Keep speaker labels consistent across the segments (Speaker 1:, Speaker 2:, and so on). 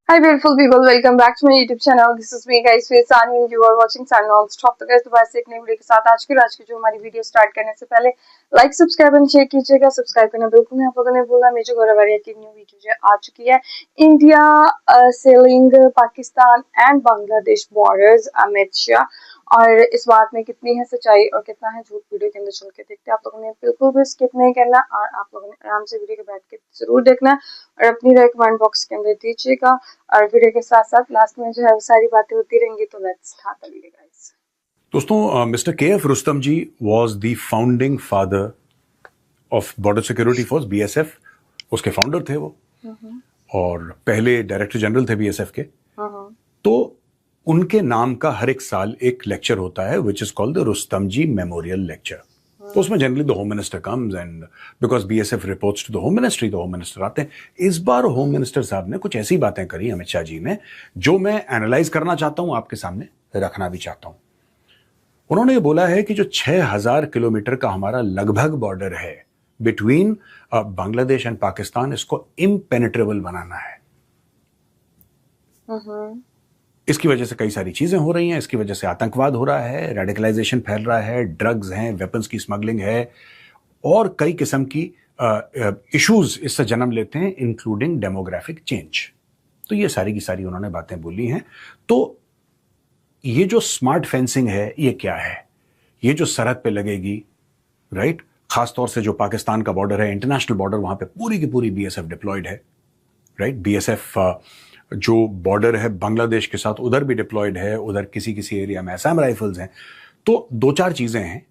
Speaker 1: Hi beautiful people, welcome back to my YouTube channel. This is me guys, with Sani and you are watching Sani Non-Stop. तो guys दोबारा से एक नई video के साथ आज की जो हमारी वीडियो स्टार्ट करने से पहले लाइक सब्सक्राइब एंड शेयर कीजिएगा। सब्सक्राइब करना बिल्कुल नहीं आप लोगों ने भूलना। मेजर गौरवरिया की न्यू वीडियो जो आ चुकी है, India selling Pakistan and Bangladesh borders, Amit Shah. और इस बात में कितनी है सच्चाई और कितना है झूठ, वीडियो के अंदर चल के देखते हैं। आप लोगों ने बिल्कुल भी स्किप नहीं करना और आप लोगों ने आराम से वीडियो को बैठ के जरूर देखना और अपनी राय कमेंट बॉक्स के अंदर दीजिएगा। और वीडियो के साथ साथ लास्ट में जो है वो सारी बातें होती रहेंगी। तो let's start the video guys.
Speaker 2: दोस्तों, mister KF. Rustam ji was the founding father of border security force BSF. उसके फाउंडर थे वो और पहले डायरेक्टर जनरल थे बीएसएफ के। तो उनके नाम का हर एक साल एक लेक्चर होता है which is called the Rustam ji memorial lecture. तो उसमें generally the home minister comes and because BSF reports to the home ministry, the home minister आते हैं। इस बार होम मिनिस्टर साहब ने कुछ ऐसी बातें करी अमित शाह जी ने जो मैं एनालाइज करना चाहता हूं, आपके सामने रखना भी चाहता हूं। उन्होंने ये बोला है कि जो 6000 किलोमीटर का हमारा लगभग बॉर्डर है बिटवीन बांग्लादेश एंड पाकिस्तान, इसको इम्पेनेट्रेबल बनाना है। इसकी वजह से कई सारी चीजें हो रही हैं। इसकी वजह से आतंकवाद हो रहा है, रेडिकलाइजेशन फैल रहा है, ड्रग्स हैं, वेपन्स की स्मगलिंग है और कई किस्म की इश्यूज इससे जन्म लेते हैं, इंक्लूडिंग डेमोग्राफिक चेंज। तो ये सारी की सारी उन्होंने बातें बोली हैं। तो ये जो स्मार्ट फेंसिंग है ये क्या है? ये जो सरहद पे लगेगी, राइट, खासतौर से जो पाकिस्तान का बॉर्डर है, इंटरनेशनल बॉर्डर, वहां पे पूरी की पूरी बीएसएफ डिप्लॉयड है, राइट। बीएसएफ जो बॉर्डर है बांग्लादेश के साथ उधर भी डिप्लॉयड है, उधर किसी किसी एरिया में असम राइफल्स हैं। तो दो चार चीजें हैं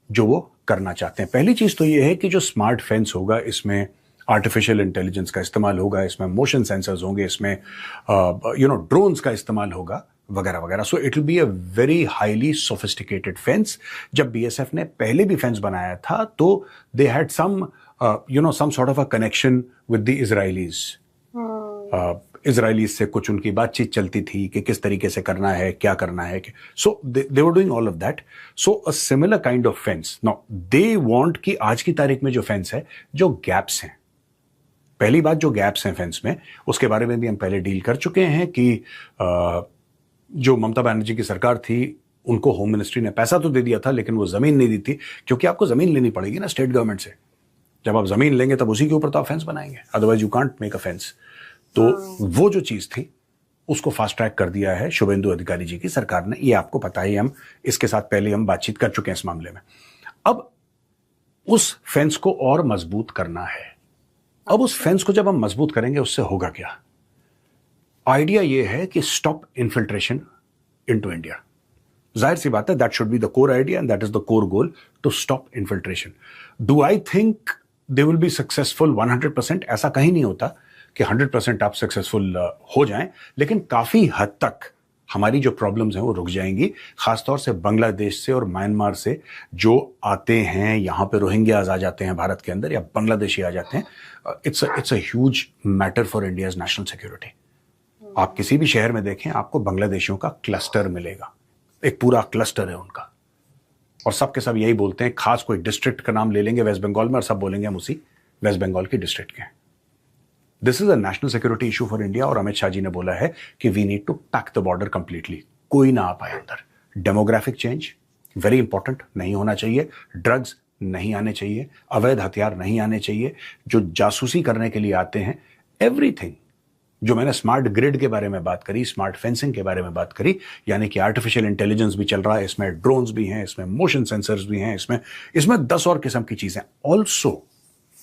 Speaker 2: जो वो करना चाहते हैं। पहली चीज तो ये है कि जो स्मार्ट फेंस होगा इसमें आर्टिफिशियल इंटेलिजेंस का इस्तेमाल होगा, इसमें मोशन सेंसर्स होंगे, इसमें ड्रोन्स का इस्तेमाल होगा वगैरह वगैरह। So it will be a very highly sophisticated fence. जब बीएसएफ ने पहले भी फेंस बनाया था तो they had some sort of a connection with the Israelis. Israelis से कुछ उनकी बातचीत चलती थी कि किस तरीके से करना है, क्या करना है। So they were doing all of that. So a similar kind of fence now they want कि आज की तारीख में जो फेंस है, जो गैप्स हैं, पहली बात जो गैप्स हैं फेंस में, उसके बारे में भी हम पहले डील कर चुके हैं कि जो ममता बनर्जी की सरकार थी उनको होम मिनिस्ट्री ने पैसा तो दे दिया था लेकिन वो जमीन नहीं दी थी, क्योंकि आपको जमीन लेनी पड़ेगी ना स्टेट गवर्नमेंट से। जब आप जमीन लेंगे तब उसी के ऊपर तो आप फेंस बनाएंगे, otherwise you can't make a fence. तो वो जो चीज थी उसको फास्ट ट्रैक कर दिया है शुभेंदु अधिकारी जी की सरकार ने। ये आपको पता ही, हम इसके साथ पहले हम बातचीत कर चुके हैं इस मामले में। अब उस फेंस को और मजबूत करना है। अब उस फेंस को जब हम मजबूत करेंगे उससे होगा क्या? आइडिया ये है कि स्टॉप इन्फिल्ट्रेशन इनटू इंडिया। जाहिर सी बात है, that should be the core idea and that is the core goal, to stop infiltration. Do I think they will be successful 100%? ऐसा कहीं नहीं होता कि 100% आप सक्सेसफुल हो जाएं, लेकिन काफी हद तक हमारी जो प्रॉब्लम्स हैं वो रुक जाएंगी। खासतौर से बांग्लादेश से और म्यांमार से जो आते हैं, यहां पे रोहिंग्याज आ जाते हैं भारत के अंदर, या बांग्लादेशी आ जाते हैं। It's a huge matter for India's national security. आप किसी भी शहर में देखें, आपको बांग्लादेशियों का क्लस्टर मिलेगा, एक पूरा क्लस्टर है उनका, और सब के सब यही बोलते हैं। खास कोई डिस्ट्रिक्ट का नाम ले लेंगे वेस्ट बंगाल में और सब बोलेंगे हम उसी वेस्ट बंगाल की डिस्ट्रिक्ट के हैं। This is a national security issue for India. और अमित शाह जी ने बोला है कि we need to pack the border completely, कोई ना आ पाए अंदर। डेमोग्राफिक चेंज वेरी इंपॉर्टेंट, नहीं होना चाहिए। ड्रग्स नहीं आने चाहिए, अवैध हथियार नहीं आने चाहिए, जो जासूसी करने के लिए आते हैं, एवरीथिंग। जो मैंने स्मार्ट ग्रिड के बारे में बात करी, स्मार्ट फेंसिंग के बारे में बात करी, यानी कि आर्टिफिशियल इंटेलिजेंस भी चल रहा है इसमें, ड्रोन्स भी हैं इसमें, मोशन सेंसर्स भी हैं इसमें 10 और किस्म की चीजें। Also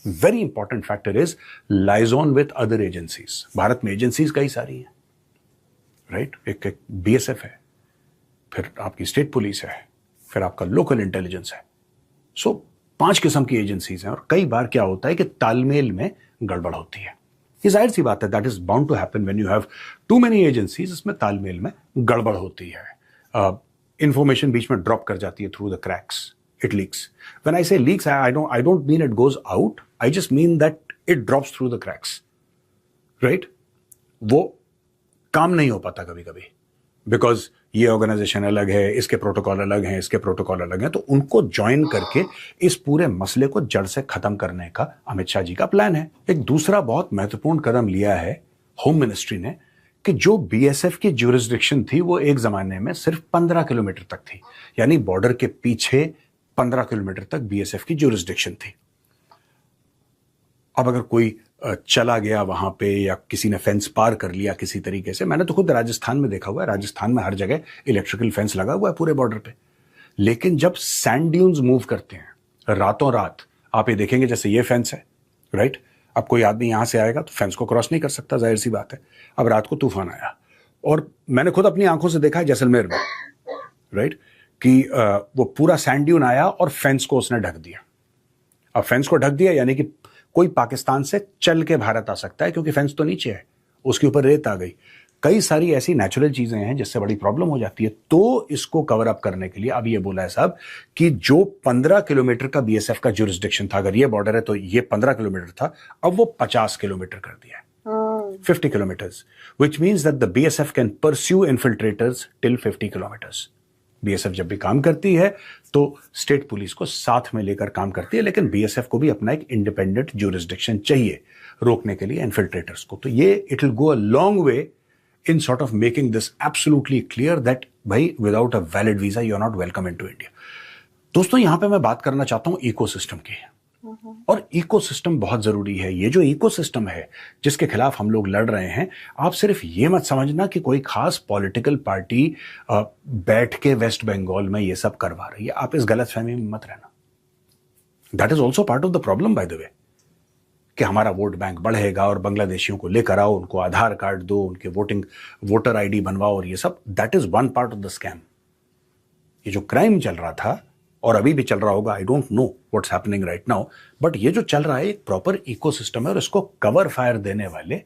Speaker 2: very important factor is liaison with other agencies. Bharat में एजेंसीज कई सारी हैं, राइट। एक बीएसएफ है, फिर आपकी स्टेट पुलिस है, फिर आपका लोकल इंटेलिजेंस है। सो 5 किस्म की एजेंसीज हैं और कई बार क्या होता है कि तालमेल में गड़बड़ होती है। ये जाहिर सी बात है, that is bound to happen when you have too many agencies. इसमें तालमेल में गड़बड़ होती है, इंफॉर्मेशन बीच में ड्रॉप कर जाती है through the cracks, it leaks. When I say leaks, I don't mean it goes out. I just mean that it drops through the cracks. Right? वो काम नहीं हो पाता कभी कभी, बिकॉज ये ऑर्गेनाइजेशन अलग है, इसके प्रोटोकॉल अलग हैं, इसके प्रोटोकॉल अलग हैं। तो उनको ज्वाइन करके इस पूरे मसले को जड़ से खत्म करने का अमित शाह जी का प्लान है। एक दूसरा बहुत महत्वपूर्ण कदम लिया है होम मिनिस्ट्री ने कि जो बीएसएफ की ज्यूरिसडिक्शन थी वो एक जमाने में सिर्फ 15 किलोमीटर तक थी, यानी बॉर्डर के पीछे 15 किलोमीटर तक बीएसएफ की ज्यूरिसडिक्शन थी। अब अगर कोई चला गया वहां पे या किसी ने फेंस पार कर लिया किसी तरीके से, मैंने तो खुद राजस्थान में देखा हुआ है, राजस्थान में हर जगह इलेक्ट्रिकल फेंस लगा हुआ है पूरे बॉर्डर पे। लेकिन जब सैंड ड्यून्स मूव करते हैं रातों रात, आप ये देखेंगे जैसे ये फेंस है, राइट, अब कोई आदमी यहां से आएगा तो फेंस को क्रॉस नहीं कर सकता, जाहिर सी बात है। अब रात को तूफान आया और मैंने खुद अपनी आंखों से देखा है जैसलमेर में, राइट, कि वो पूरा सैंड ड्यून आया और फेंस को उसने ढक दिया। अब फेंस को ढक दिया यानी कि कोई पाकिस्तान से चल के भारत आ सकता है क्योंकि फेंस तो नीचे है, उसके ऊपर रेत आ गई। कई सारी ऐसी नेचुरल चीजें हैं जिससे बड़ी प्रॉब्लम हो जाती है। तो इसको कवर अप करने के लिए अब ये बोला है साहब कि जो 15 किलोमीटर का बीएसएफ का ज्यूरिसडिक्शन था, अगर ये बॉर्डर है तो ये 15 किलोमीटर था, अब वो 50 किलोमीटर कर दिया है, 50 kilometres, which means that the BSF can pursue infiltrators till 50 kilometres. BSF जब भी काम करती है तो स्टेट पुलिस को साथ में लेकर काम करती है, लेकिन बीएसएफ को भी अपना एक इंडिपेंडेंट ज्यूरिसडिक्शन चाहिए रोकने के लिए इन्फिल्ट्रेटर्स को। तो ये it will go a long way in sort of making this absolutely clear that भाई without a valid visa you are not welcome into India। दोस्तों यहां पे मैं बात करना चाहता हूं इकोसिस्टम की, और इकोसिस्टम बहुत जरूरी है। ये जो इकोसिस्टम है जिसके खिलाफ हम लोग लड़ रहे हैं, आप सिर्फ ये मत समझना कि कोई खास पॉलिटिकल पार्टी बैठ के वेस्ट बंगाल में ये सब करवा रही है, आप इस गलतफहमी में मत रहना। That is also part of the problem by the way, कि हमारा वोट बैंक बढ़ेगा और बांग्लादेशियों को लेकर आओ, उनको आधार कार्ड दो, उनके वोटर आईडी बनवाओ और ये सब, that is one part of the scam. ये जो क्राइम चल रहा था और अभी भी चल रहा होगा, I don't know what's happening right now, but ये जो चल रहा है एक प्रॉपर इकोसिस्टम है और इसको कवर फायर देने वाले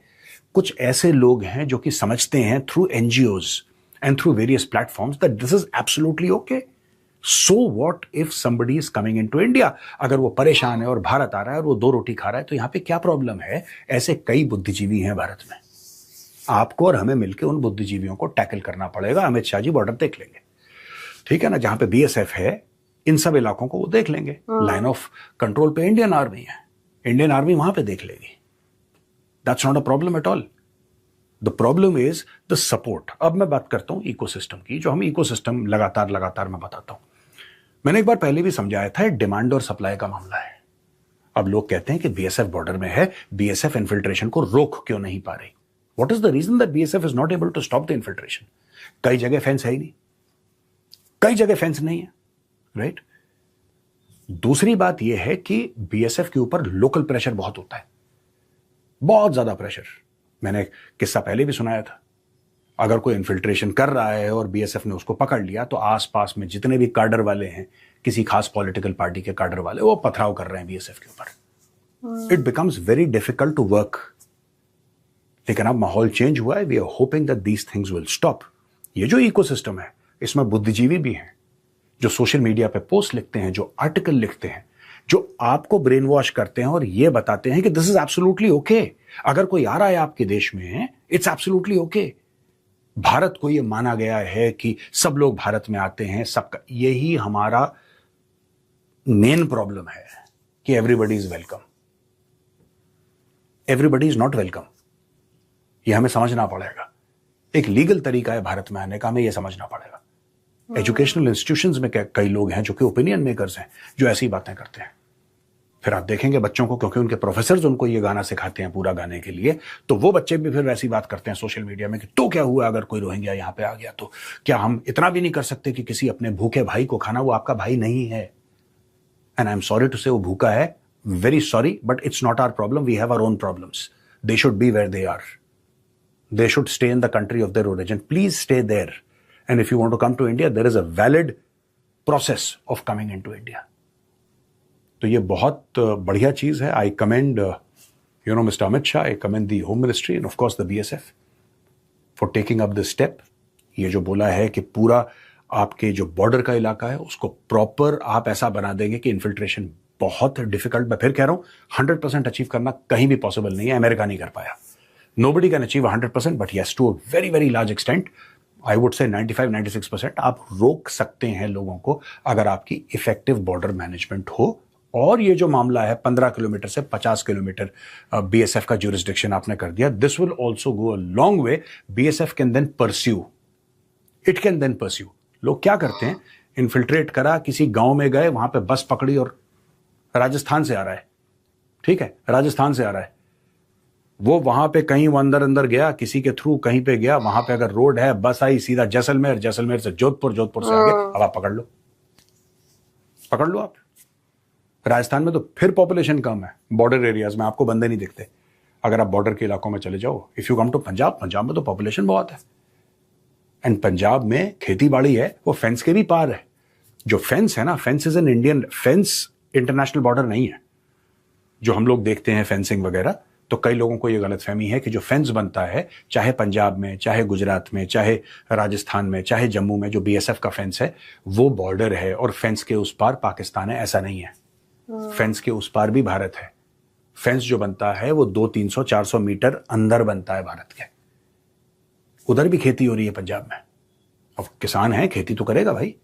Speaker 2: कुछ ऐसे लोग हैं जो कि समझते हैं through NGOs and through various platforms that this is absolutely okay. So what if somebody is coming in to India, अगर वो परेशान है और भारत आ रहा है और वो 2 रोटी खा रहा है तो यहां पे क्या प्रॉब्लम है? ऐसे कई बुद्धिजीवी हैं भारत में, आपको और हमें मिलकर उन बुद्धिजीवियों को टैकल करना पड़ेगा। अमित शाह जी बॉर्डर देख लेंगे, ठीक है ना, जहां पे बीएसएफ है इन सब इलाकों को वो देख लेंगे। लाइन ऑफ कंट्रोल पे इंडियन आर्मी है, इंडियन आर्मी वहां पे देख लेगी। That's not a problem at all. The problem is the support. अब मैं बात करता हूं इकोसिस्टम की, जो हम इकोसिस्टम लगातार मैं बताता हूं। मैंने एक बार पहले भी समझाया था, डिमांड और सप्लाई का मामला है। अब लोग कहते हैं कि बीएसएफ बॉर्डर में है, बीएसएफ इन्फिल्ट्रेशन को रोक क्यों नहीं पा रही? What is the reason that BSF is not able to stop the infiltration? कई जगह फेंस है ही नहीं, कई जगह फेंस नहीं है, राइट? दूसरी बात यह है कि बीएसएफ के ऊपर लोकल प्रेशर बहुत होता है, बहुत ज्यादा प्रेशर। मैंने किस्सा पहले भी सुनाया था, अगर कोई इन्फिल्ट्रेशन कर रहा है और बीएसएफ ने उसको पकड़ लिया तो आसपास में जितने भी काडर वाले हैं, किसी खास पॉलिटिकल पार्टी के काडर वाले, वो पथराव कर रहे हैं बीएसएफ के ऊपर। It becomes very difficult to work. लेकिन अब माहौल चेंज हुआ है, we are hoping that these things will stop. ये जो इकोसिस्टम है इसमें बुद्धिजीवी भी हैं जो सोशल मीडिया पे पोस्ट लिखते हैं, जो आर्टिकल लिखते हैं, जो आपको ब्रेन वॉश करते हैं और ये बताते हैं कि दिस इज एब्सोल्युटली ओके। अगर कोई आ रहा है आपके देश में, इट्स एब्सोल्युटली ओके। भारत को ये माना गया है कि सब लोग भारत में आते हैं, सबका, यही हमारा मेन प्रॉब्लम है कि everybody is welcome. Everybody is not welcome, ये हमें समझना पड़ेगा। एक लीगल तरीका है भारत में आने का, हमें यह समझना पड़ेगा। एजुकेशनल इंस्टीट्यूशंस में कई लोग हैं जो कि ओपिनियन मेकर्स हैं, जो ऐसी बातें करते हैं। फिर आप देखेंगे बच्चों को, क्योंकि उनके प्रोफेसर्स उनको ये गाना सिखाते हैं पूरा गाने के लिए, तो वो बच्चे भी फिर ऐसी बात करते हैं सोशल मीडिया में कि तो क्या हुआ अगर कोई रोहिंग्या यहां पे आ गया, तो क्या हम इतना भी नहीं कर सकते कि किसी अपने भूखे भाई को खाना? वो आपका भाई नहीं है, and I am sorry to say वो भूखा है, very sorry, but it's not our problem, we have our own problems. They should be where they are, they should stay in the country of their origin, please stay there, and if you want to come to India there is a valid process of coming in to India. तो ये बहुत बढ़िया चीज है। I commend mister Amit Shah, I commend the home ministry end of course the BSF for taking up this step. ये जो बोला है कि पूरा आपके जो बॉर्डर का इलाका है उसको प्रॉपर आप ऐसा बना देंगे कि इन्फिल्ट्रेशन बहुत डिफिकल्ट, मैं फिर कह रहा हूं 100% अचीव करना कहीं भी पॉसिबल नहीं है, अमेरिका नहीं कर पाया। Nobody can achieve 100%, but yes to a very very large extent, I would say 95-96% आप रोक सकते हैं लोगों को, अगर आपकी इफेक्टिव बॉर्डर मैनेजमेंट हो और ये जो मामला है 15 किलोमीटर से 50 किलोमीटर बीएसएफ का ज्यूरिसडिक्शन आपने कर दिया, this will also go a long way. BSF can then pursue, it can then pursue. लोग क्या करते हैं, इन्फिल्ट्रेट करा, किसी गांव में गए, वहां पे बस पकड़ी और राजस्थान से आ रहा है, ठीक है, राजस्थान से आ रहा है, वो वहां पे कहीं वो अंदर अंदर गया, किसी के थ्रू कहीं पे गया, वहां पे अगर रोड है, बस आई सीधा जैसलमेर, जैसलमेर से जोधपुर, जोधपुर से आगे, अब आप पकड़ लो, पकड़ लो आप। राजस्थान में तो फिर पॉपुलेशन कम है, बॉर्डर एरियाज में आपको बंदे नहीं दिखते। अगर आप बॉर्डर के इलाकों में चले जाओ, if you come to Punjab, Punjab में तो पॉपुलेशन बहुत है, एंड पंजाब में खेती बाड़ी है, वो फेंस के भी पार है। जो फेंस है ना, fence is an Indian fence, international border नहीं है। जो हम लोग देखते हैं फेंसिंग वगैरह, तो कई लोगों को यह गलतफहमी है कि जो फेंस बनता है, चाहे पंजाब में, चाहे गुजरात में, चाहे राजस्थान में, चाहे जम्मू में, जो बीएसएफ का फेंस है वो बॉर्डर है और फेंस के उस पार पाकिस्तान है, ऐसा नहीं है। फेंस के उस पार भी भारत है। फेंस जो बनता है वो 200-300-400 मीटर अंदर बनता है भारत के। उधर भी खेती हो रही है पंजाब में। अब किसान है, खेती तो करेगा भाई,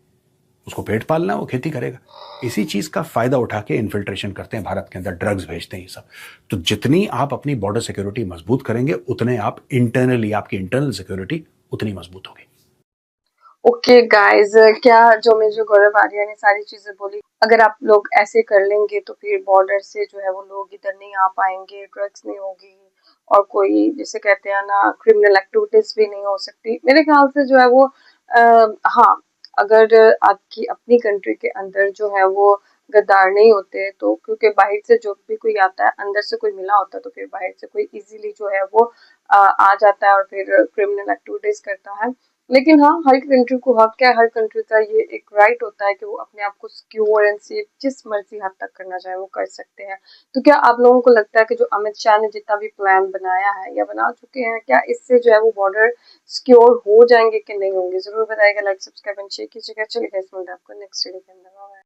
Speaker 2: उसको पेट पालना है, वो खेती करेगा। इसी चीज का फायदा उठा के इन्फिल्ट्रेशन करते हैं भारत के अंदर, ड्रग्स भेजते हैं ये सब। तो जितनी आप अपनी बॉर्डर सिक्योरिटी मजबूत करेंगे, उतने आप इंटरनली, आपकी इंटरनल सिक्योरिटी उतनी मजबूत होगी।
Speaker 1: ओके गाइस, क्या जो गौरव आर्या ने सारी चीजें बोली, अगर आप लोग ऐसे कर लेंगे तो फिर बॉर्डर से जो है वो लोग इधर नहीं आ पाएंगे, ड्रग्स नहीं होगी और कोई जिसे कहते हैं ना क्रिमिनल एक्टिविटीज भी नहीं हो सकती। मेरे ख्याल से जो है वो हाँ, अगर आपकी अपनी कंट्री के अंदर जो है वो गद्दार नहीं होते, तो क्योंकि बाहर से जो भी कोई आता है, अंदर से कोई मिला होता है, तो फिर बाहर से कोई इजीली जो है वो आ जाता है और फिर क्रिमिनल एक्टिविटीज करता है। लेकिन हाँ, हर कंट्री को हक है, हर कंट्री का ये एक राइट होता है कि वो अपने आप को सिक्योर एंड सेफ जिस मर्जी हद तक करना चाहे वो कर सकते हैं। तो क्या आप लोगों को लगता है कि जो अमित शाह ने जितना भी प्लान बनाया है या बना चुके हैं, क्या इससे जो है वो बॉर्डर सिक्योर हो जाएंगे कि नहीं होंगे? जरूर बताइएगा, लाइक सब्सक्राइब एंड शेयर कीजिएगा। चलिए गाइस, मिलते हैं आपको नेक्स्ट वीडियो के अंदर।